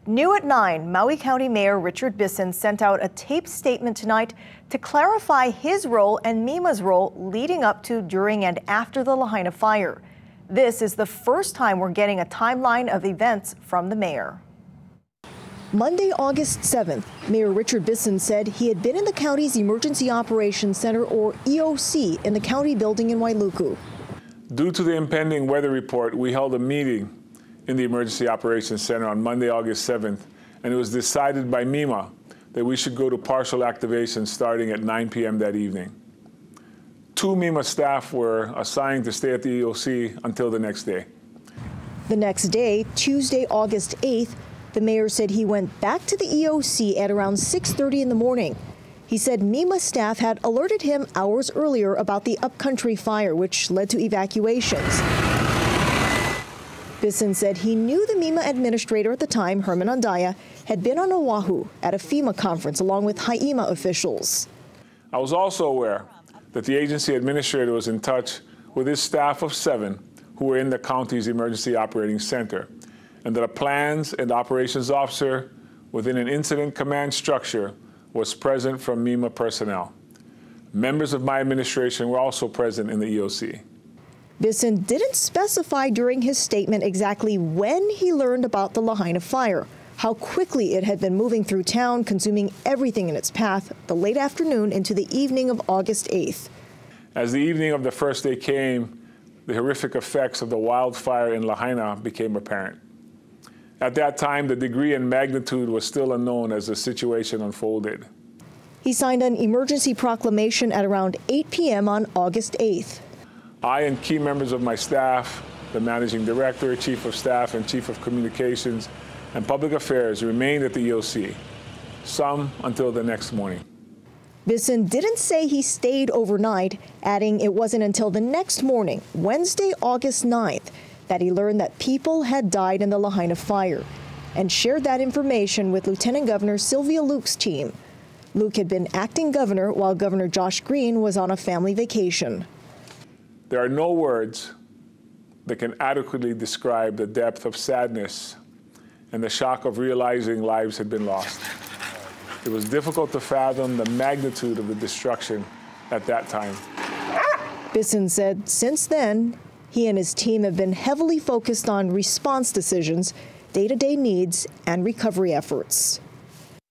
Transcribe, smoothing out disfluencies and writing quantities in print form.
New at 9, Maui County Mayor Richard Bissen sent out a taped statement tonight to clarify his role and MEMA's role leading up to, during, and after the Lahaina fire. This is the first time we're getting a timeline of events from the mayor. Monday, August 7th, Mayor Richard Bissen said he had been in the county's Emergency Operations Center, or EOC, in the county building in Wailuku. Due to the impending weather report, we held a meeting in the Emergency Operations Center on Monday, August 7th, and it was decided by MEMA that we should go to partial activation starting at 9 p.m. that evening. 2 MEMA staff were assigned to stay at the EOC until the next day. The next day, Tuesday, August 8th, the mayor said he went back to the EOC at around 6:30 in the morning. He said MEMA staff had alerted him hours earlier about the upcountry fire, which led to evacuations. Bissen said he knew the MEMA administrator at the time, Herman Andaya, had been on Oahu at a FEMA conference along with HIEMA officials. I was also aware that the agency administrator was in touch with his staff of 7 who were in the county's Emergency Operating Center, and that a plans and operations officer within an incident command structure was present from MEMA personnel. Members of my administration were also present in the EOC. Bissen didn't specify during his statement exactly when he learned about the Lahaina fire, how quickly it had been moving through town, consuming everything in its path the late afternoon into the evening of August 8th. As the evening of the first day came, the horrific effects of the wildfire in Lahaina became apparent. At that time, the degree and magnitude was still unknown as the situation unfolded. He signed an emergency proclamation at around 8 p.m. on August 8th. I and key members of my staff, the managing director, chief of staff, and chief of communications and public affairs remained at the EOC, some until the next morning. Bissen didn't say he stayed overnight, adding it wasn't until the next morning, Wednesday, August 9th, that he learned that people had died in the Lahaina fire, and shared that information with Lieutenant Governor Sylvia Luke's team. Luke had been acting governor while Governor Josh Green was on a family vacation. There are no words that can adequately describe the depth of sadness and the shock of realizing lives had been lost. It was difficult to fathom the magnitude of the destruction at that time. Bissen said since then, he and his team have been heavily focused on response decisions, day-to-day needs, and recovery efforts.